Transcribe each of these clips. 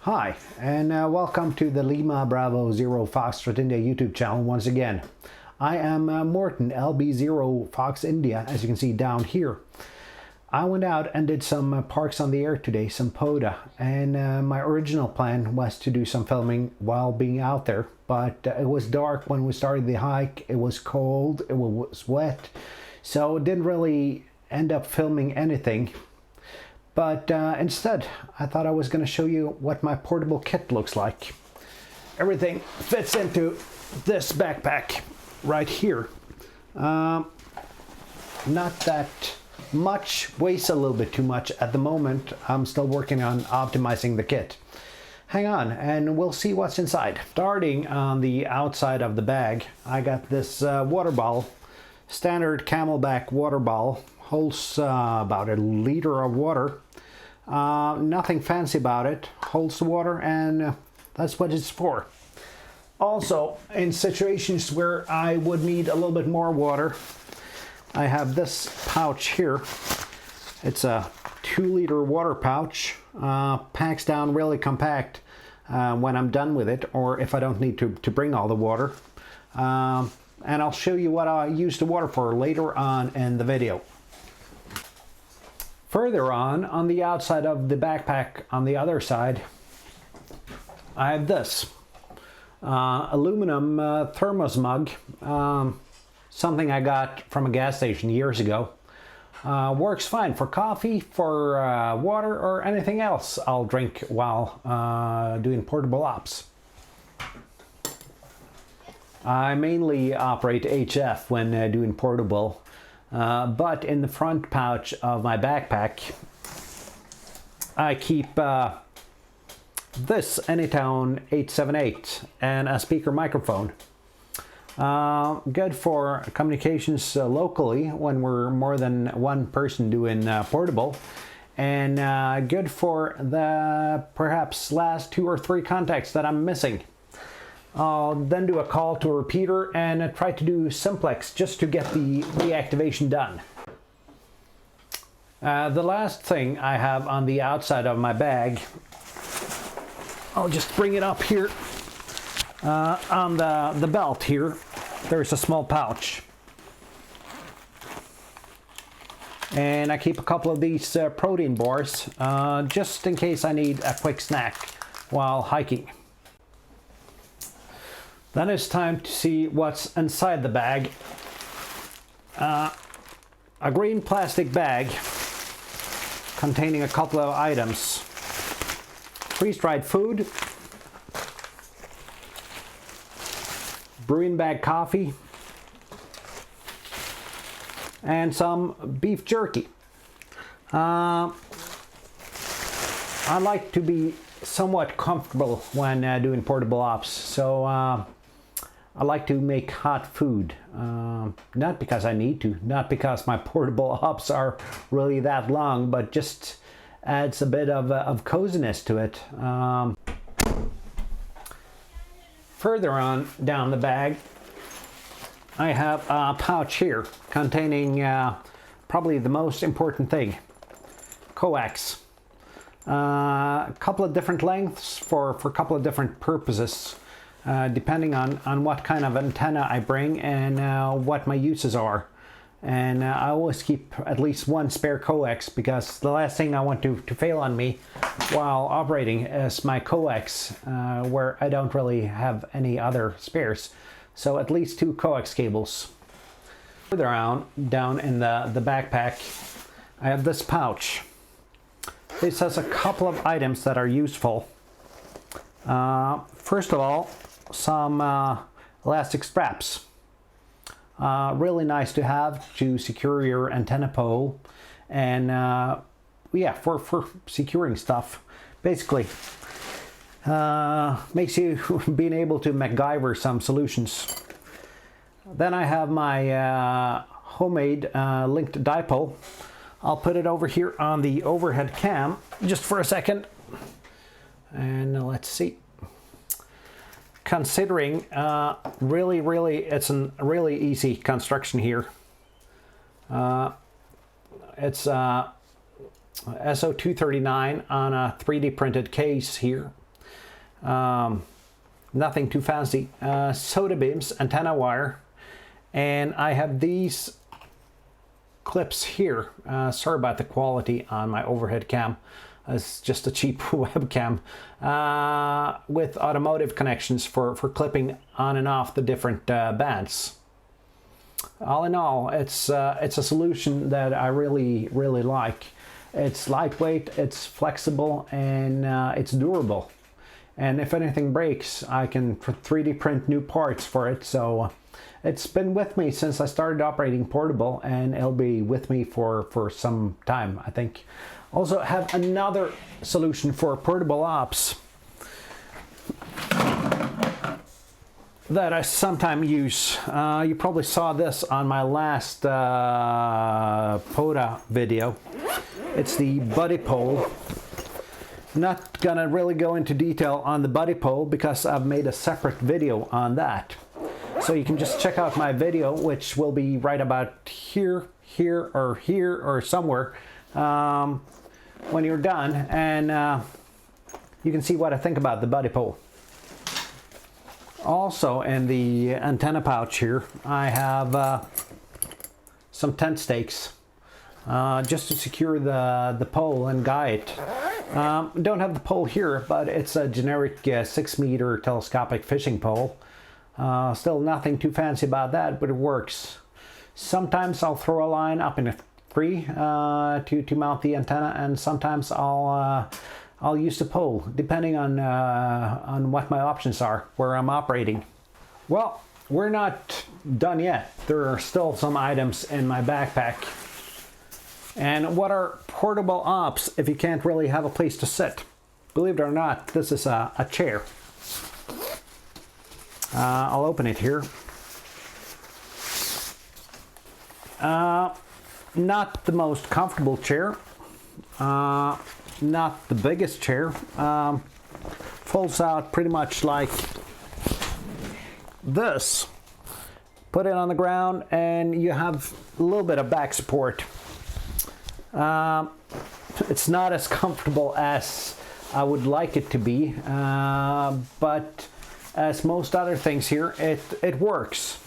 Hi, and welcome to the Lima Bravo Zero Foxtrot India YouTube channel once again. I am Morton, LB0 Fox India, as you can see down here. I went out and did some parks on the air today, some PODA, and my original plan was to do some filming while being out there, but it was dark when we started the hike, it was cold, it was wet, so didn't really end up filming anything. But instead, I thought I was going to show you what my portable kit looks like. Everything fits into this backpack right here. Not that much, weighs a little bit too much at the moment. I'm still working on optimizing the kit. Hang on and we'll see what's inside. Starting on the outside of the bag, I got this water bottle, standard Camelback water bottle. Holds about a liter of water. Nothing fancy about it. Holds the water, and that's what it's for. Also, in situations where I would need a little bit more water, I have this pouch here. It's a 2-liter water pouch. Packs down really compact when I'm done with it, or if I don't need to bring all the water. And I'll show you what I use the water for later on in the video. Further on the outside of the backpack, on the other side, I have this aluminum thermos mug, something I got from a gas station years ago. Works fine for coffee, for water, or anything else I'll drink while doing portable ops. I mainly operate HF when doing portable. But in the front pouch of my backpack, I keep this Anytone 878 and a speaker microphone. Good for communications locally when we're more than one person doing portable, and good for the perhaps last 2 or 3 contacts that I'm missing. I'll then do a call to a repeater and try to do simplex just to get the reactivation done. The last thing I have on the outside of my bag, I'll just bring it up here. On the belt here, there's a small pouch. And I keep a couple of these protein bars just in case I need a quick snack while hiking. Then it's time to see what's inside the bag. A green plastic bag containing a couple of items. Freeze-dried food, brewing bag coffee, and some beef jerky. I like to be somewhat comfortable when doing portable ops, so I like to make hot food, not because I need to, not because my portable ops are really that long, but just adds a bit of coziness to it. Further on down the bag, I have a pouch here containing probably the most important thing, coax. A couple of different lengths for a couple of different purposes. Depending on what kind of antenna I bring and what my uses are. And I always keep at least one spare coax, because the last thing I want to fail on me while operating is my coax, where I don't really have any other spares. So at least 2 coax cables. Further on, down in the backpack, I have this pouch. This has a couple of items that are useful. First of all, some elastic straps. Really nice to have to secure your antenna pole, and yeah, for securing stuff. Basically, makes you being able to MacGyver some solutions. Then I have my homemade linked dipole. I'll put it over here on the overhead cam just for a second, and let's see. Considering really it's a really easy construction here. It's SO239 on a 3D printed case here. Nothing too fancy. Soda beams, antenna wire, and I have these clips here. Sorry about the quality on my overhead cam. It's just a cheap webcam with automotive connections for clipping on and off the different bands. All in all, it's a solution that I really like. It's lightweight, it's flexible, and it's durable. And if anything breaks, I can 3D print new parts for it. So it's been with me since I started operating portable, and it'll be with me for some time, I think. Also have another solution for portable ops that I sometimes use. You probably saw this on my last POTA video. It's the buddy pole. Not gonna really go into detail on the buddy pole because I've made a separate video on that. So you can just check out my video, which will be right about here, or somewhere when you're done, and you can see what I think about the buddy pole. Also in the antenna pouch here, I have some tent stakes just to secure the pole and guide it. Don't have the pole here, but it's a generic 6-meter telescopic fishing pole. Still nothing too fancy about that, but it works. Sometimes I'll throw a line up in a tree to mount the antenna, and sometimes I'll use the pole, depending on what my options are, where I'm operating. Well, we're not done yet. There are still some items in my backpack. And what are portable ops if you can't really have a place to sit? Believe it or not, this is a chair. I'll open it here. Not the most comfortable chair. Not the biggest chair. Folds out pretty much like this. Put it on the ground and you have a little bit of back support. It's not as comfortable as I would like it to be, but as most other things here, it works.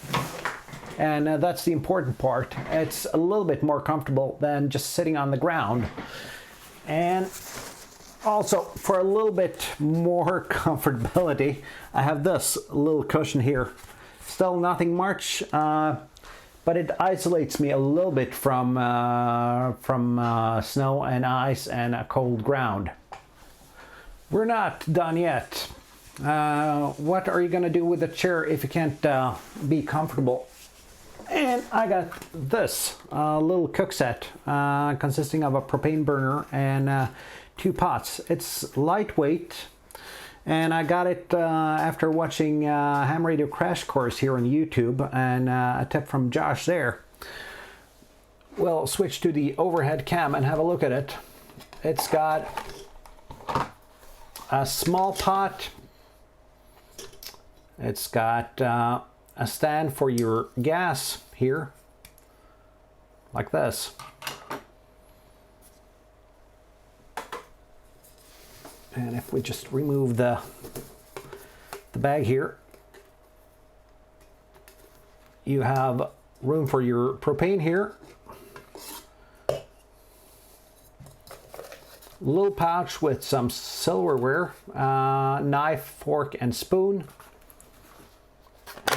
And that's the important part. It's a little bit more comfortable than just sitting on the ground. And also, for a little bit more comfortability, I have this little cushion here. Still nothing much, but it isolates me a little bit from snow and ice and a cold ground. We're not done yet. What are you going to do with the chair if you can't be comfortable? And I got this little cook set consisting of a propane burner and 2 pots. It's lightweight, and I got it after watching Ham Radio Crash Course here on YouTube, and a tip from Josh there. We'll switch to the overhead cam and have a look at it. It's got a small pot. It's got a stand for your gas here, like this. And if we just remove the bag here, you have room for your propane here. Little pouch with some silverware, knife, fork, and spoon.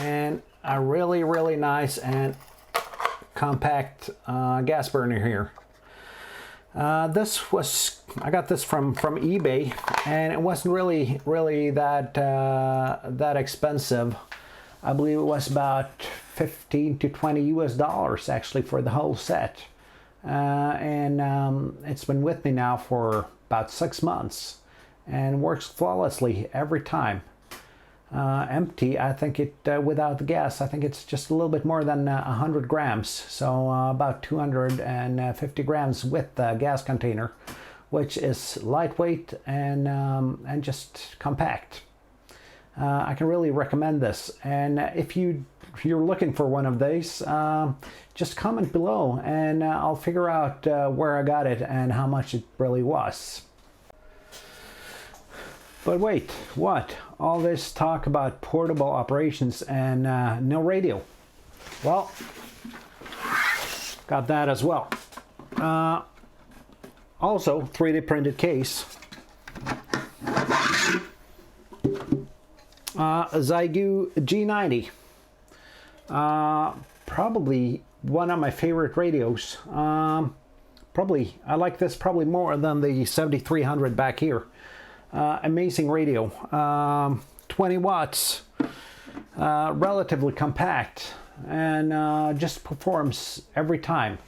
And a really nice and compact gas burner here. I got this from eBay, and it wasn't really that expensive. I believe it was about $15 to $20 US actually for the whole set. And it's been with me now for about 6 months and works flawlessly every time. Empty, I think it without the gas, I think it's just a little bit more than 100 grams, so about 250 grams with the gas container, which is lightweight and just compact. I can really recommend this, and if you're looking for one of these, just comment below and I'll figure out where I got it and how much it really was. But wait, what? All this talk about portable operations and no radio. Well, got that as well. Also, 3D printed case. Xiegu G90. Probably one of my favorite radios. Probably, I like this probably more than the 7300 back here. Amazing radio. 20 watts. Relatively compact. And just performs every time.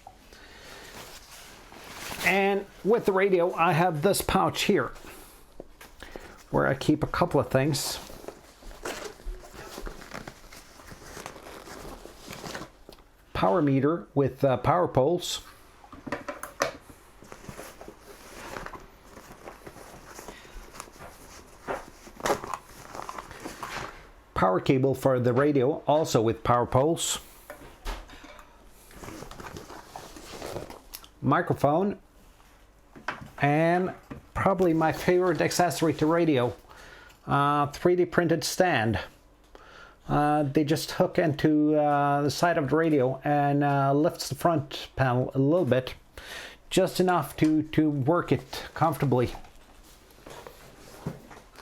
And with the radio, I have this pouch here, where I keep a couple of things. Power meter with power poles. Power cable for the radio, also with power poles. Microphone. And probably my favorite accessory to radio, 3D printed stand. They just hook into the side of the radio and lifts the front panel a little bit, just enough to work it comfortably.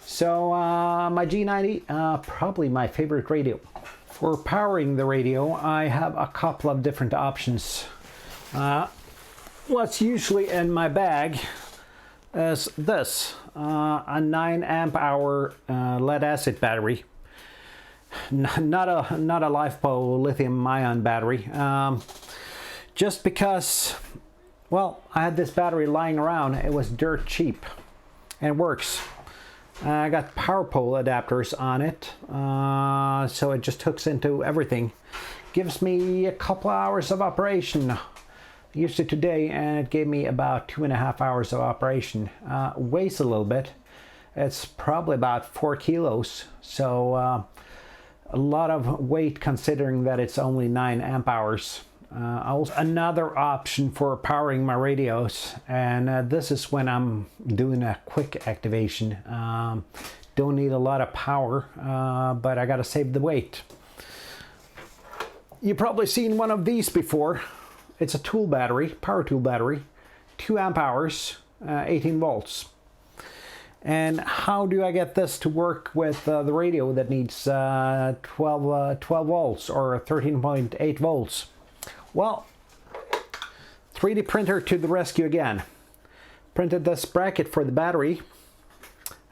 So my G90, probably my favorite radio. For powering the radio, I have a couple of different options. What's usually in my bag is this, a 9 amp hour lead acid battery. Not a LiFePO lithium ion battery. Just because, well, I had this battery lying around. It was dirt cheap and it works. I got power pole adapters on it, so it just hooks into everything. Gives me a couple hours of operation. Used it today and it gave me about 2.5 hours of operation. Weighs a little bit. It's probably about 4 kilos, so a lot of weight considering that it's only 9 amp hours. Another option for powering my radios, and this is when I'm doing a quick activation. Don't need a lot of power, but I gotta save the weight. You've probably seen one of these before. It's a tool battery, power tool battery, 2 amp hours, 18 volts. And how do I get this to work with the radio that needs 12 volts or 13.8 volts? Well, 3D printer to the rescue again. Printed this bracket for the battery,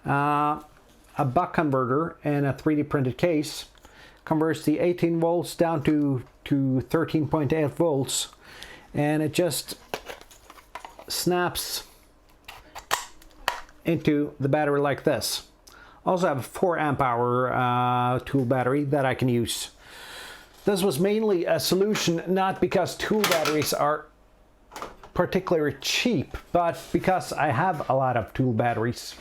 a buck converter and a 3D printed case. Converts the 18 volts down to 13.8 volts. And it just snaps into the battery like this. Also have a 4 amp hour tool battery that I can use. This was mainly a solution not because tool batteries are particularly cheap, but because I have a lot of tool batteries.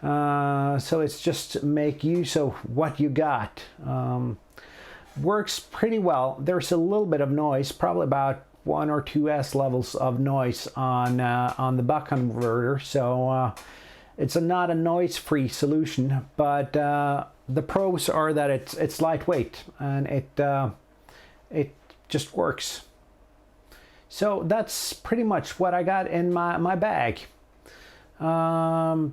So it's just make use of what you got. Works pretty well. There's a little bit of noise, probably about 1 or 2 S levels of noise on the buck converter, so it's not a noise-free solution. But the pros are that it's lightweight and it just works. So that's pretty much what I got in my bag. I've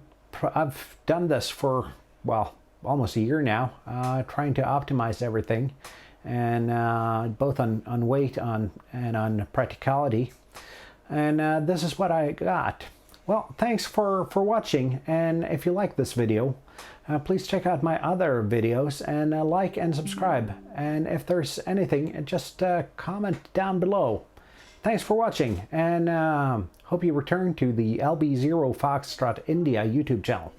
done this for, well, almost a year now, trying to optimize everything, and both on weight and on practicality. And this is what I got. Well, thanks for watching, and if you like this video, please check out my other videos and like and subscribe. And if there's anything, just comment down below. Thanks for watching, and hope you return to the LB0 Foxtrot India YouTube channel.